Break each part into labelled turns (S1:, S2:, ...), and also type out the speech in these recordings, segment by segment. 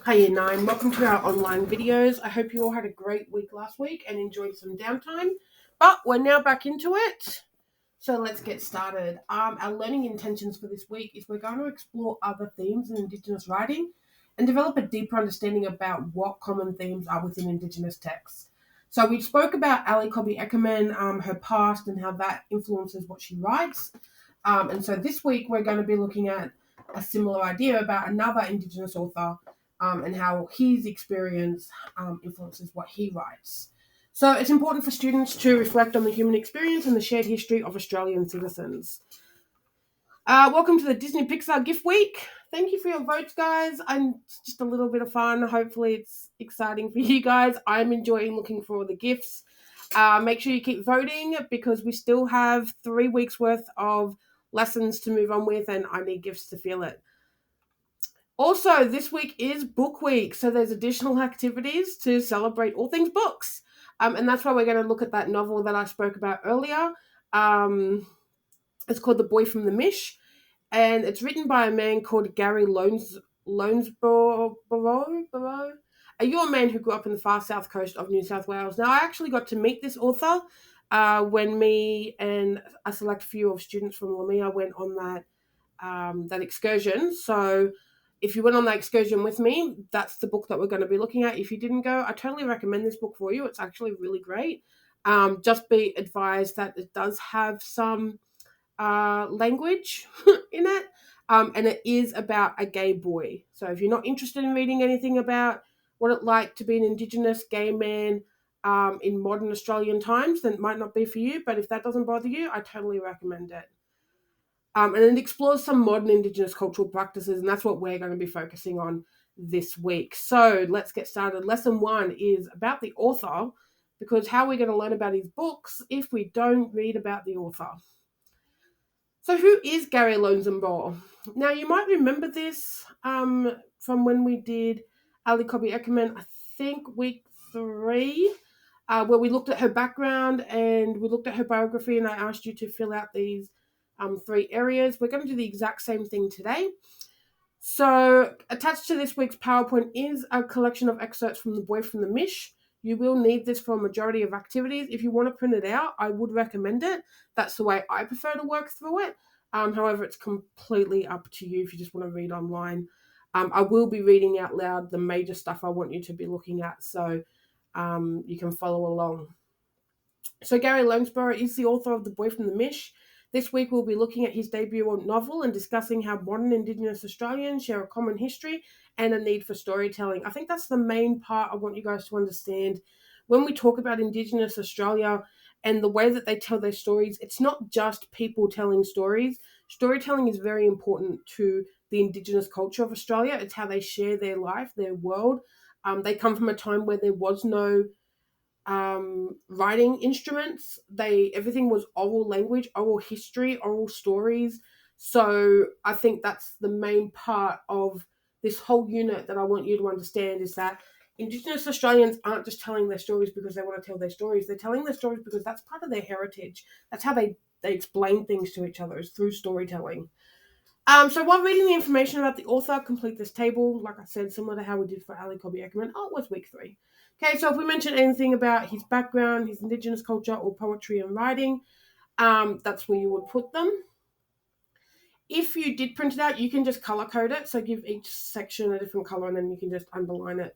S1: Hi Year 9, welcome to our online videos. I hope you all had a great week last week and enjoyed some downtime, but we're now back into it. So let's get started. Our learning intentions for this week is we're going to explore other themes in Indigenous writing and develop a deeper understanding about what common themes are within Indigenous texts. So we spoke about Ali Cobby Eckermann, her past and how that influences what she writes. And so this week we're going to be looking at a similar idea about another Indigenous author and how his experience influences what he writes. So it's important for students to reflect on the human experience and the shared history of Australian citizens. Welcome to the Disney Pixar Gift Week. Thank you for your votes, guys. It's just a little bit of fun. Hopefully it's exciting for you guys. I'm enjoying looking for all the gifts. Make sure you keep voting because we still have 3 weeks worth of lessons to move on with, and I need gifts to feel it. Also, this week is book week, so there's additional activities to celebrate all things books. And that's why we're going to look at that novel that I spoke about earlier. It's called The Boy From the Mish, and it's written by a man called Gary Lonesborough. You're a man who grew up in the far south coast of New South Wales. Now, I actually got to meet this author when me and a select few of students from Lamia went on that excursion. So if you went on that excursion with me, that's the book that we're going to be looking at. If you didn't go, I totally recommend this book for you. It's actually really great. Just be advised that it does have some language in it, and it is about a gay boy. So if you're not interested in reading anything about what it's like to be an Indigenous gay man in modern Australian times, then it might not be for you. But if that doesn't bother you, I totally recommend it. And it explores some modern Indigenous cultural practices, and that's what we're going to be focusing on this week. So let's get started. Lesson 1 is about the author, because how are we going to learn about his books if we don't read about the author? So who is Gary Lonesborough? Now, you might remember this from when we did Ali Cobby Eckermann, I think week 3, where we looked at her background and we looked at her biography, and I asked you to fill out these 3 areas. We're going to do the exact same thing today. So attached to this week's PowerPoint is a collection of excerpts from The Boy From the Mish. You will need this for a majority of activities. If you want to print it out, I would recommend it. That's the way I prefer to work through it. However, it's completely up to you if you just want to read online. I will be reading out loud the major stuff I want you to be looking at, so you can follow along. So Gary Lonesborough is the author of The Boy From the Mish. This week we'll be looking at his debut novel and discussing how modern Indigenous Australians share a common history and a need for storytelling. I think that's the main part I want you guys to understand. When we talk about Indigenous Australia and the way that they tell their stories, it's not just people telling stories. Storytelling is very important to the Indigenous culture of Australia. It's how they share their life, their world. They come from a time where there was no writing instruments. Everything was oral language, oral history, oral stories. So I think that's the main part of this whole unit that I want you to understand, is that Indigenous Australians aren't just telling their stories because they want to tell their stories. They're telling their stories because that's part of their heritage. That's how they explain things to each other, is through storytelling. So while reading the information about the author, complete this table, like I said, similar to how we did for Ali Cobby Eckermann. Oh, it was week 3. Okay, so if we mention anything about his background, his Indigenous culture, or poetry and writing, that's where you would put them. If you did print it out, you can just color code it. So give each section a different color, and then you can just underline it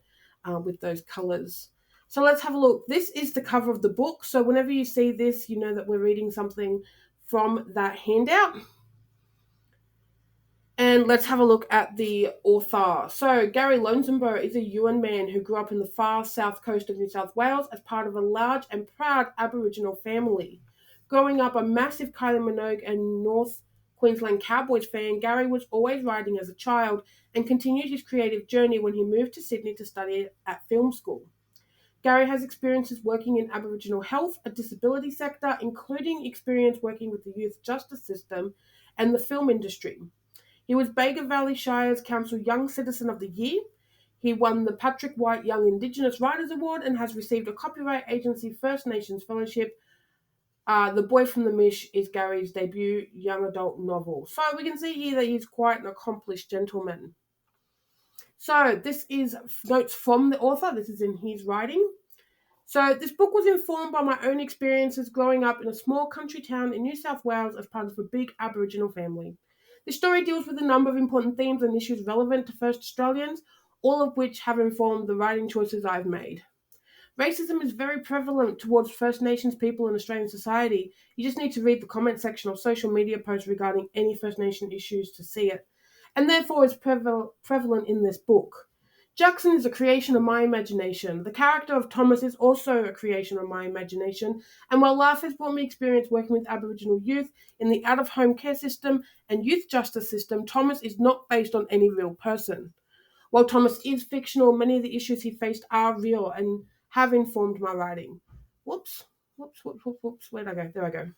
S1: with those colors. So let's have a look. This is the cover of the book. So whenever you see this, you know that we're reading something from that handout. And let's have a look at the author. So Gary Lonesborough is a Yuin man who grew up in the far south coast of New South Wales as part of a large and proud Aboriginal family. Growing up a massive Kylie Minogue and North Queensland Cowboys fan, Gary was always writing as a child and continued his creative journey when he moved to Sydney to study at film school. Gary has experiences working in Aboriginal health, a disability sector, including experience working with the youth justice system and the film industry. He was Bega Valley Shire's Council Young Citizen of the Year. He won the Patrick White Young Indigenous Writers Award and has received a Copyright Agency First Nations Fellowship. The Boy From the Mish is Gary's debut young adult novel. So we can see here that he's quite an accomplished gentleman. So this is notes from the author. This is in his writing. So this book was informed by my own experiences growing up in a small country town in New South Wales as part of a big Aboriginal family. The story deals with a number of important themes and issues relevant to First Australians, all of which have informed the writing choices I've made. Racism is very prevalent towards First Nations people in Australian society. You just need to read the comment section of social media posts regarding any First Nation issues to see it, and therefore is prevalent in this book. Jackson is a creation of my imagination. The character of Thomas is also a creation of my imagination, and while life has brought me experience working with Aboriginal youth in the out-of-home care system and youth justice system, Thomas is not based on any real person. While Thomas is fictional, many of the issues he faced are real and have informed my writing. Whoops, whoops. Where'd I go? There I go.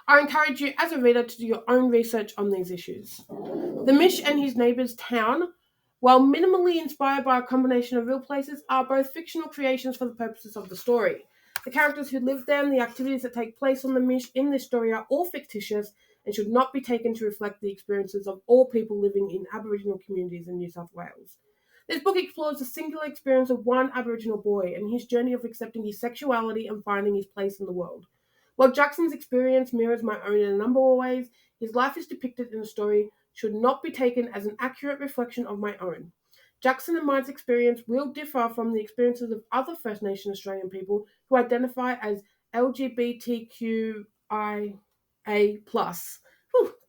S1: I encourage you as a reader to do your own research on these issues. The Mish and his neighbour's town, while minimally inspired by a combination of real places, are both fictional creations for the purposes of the story. The characters who live there and the activities that take place on the Mish in this story are all fictitious and should not be taken to reflect the experiences of all people living in Aboriginal communities in New South Wales. This book explores the singular experience of one Aboriginal boy and his journey of accepting his sexuality and finding his place in the world. While Jackson's experience mirrors my own in a number of ways, his life is depicted in the story should not be taken as an accurate reflection of my own. Jackson and mine's experience will differ from the experiences of other First Nation Australian people who identify as LGBTQIA+.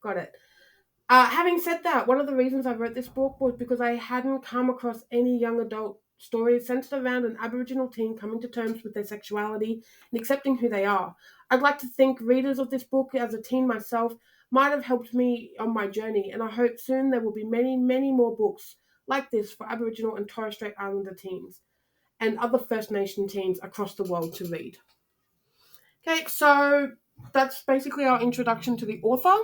S1: Got it. Having said that, one of the reasons I wrote this book was because I hadn't come across any young adult stories centered around an Aboriginal teen coming to terms with their sexuality and accepting who they are. I'd like to think readers of this book as a teen myself might have helped me on my journey, and I hope soon there will be many, many more books like this for Aboriginal and Torres Strait Islander teens and other First Nation teens across the world to read. Okay, so that's basically our introduction to the author.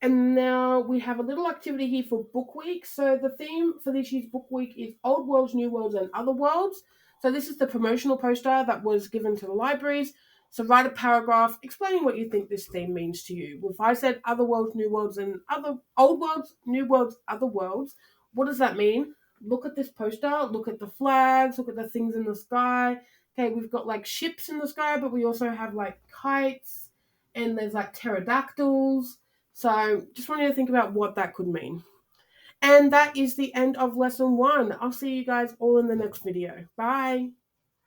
S1: And now we have a little activity here for Book Week. So the theme for this year's Book Week is Old Worlds, New Worlds, and Other Worlds. So this is the promotional poster that was given to the libraries. So write a paragraph explaining what you think this theme means to you. If I said Other Worlds, New Worlds, and other Old Worlds, New Worlds, Other Worlds, what does that mean? Look at this poster, look at the flags, look at the things in the sky. Okay, we've got like ships in the sky, but we also have like kites, and there's like pterodactyls. So just want you to think about what that could mean. And that is the end of lesson 1. I'll see you guys all in the next video. Bye.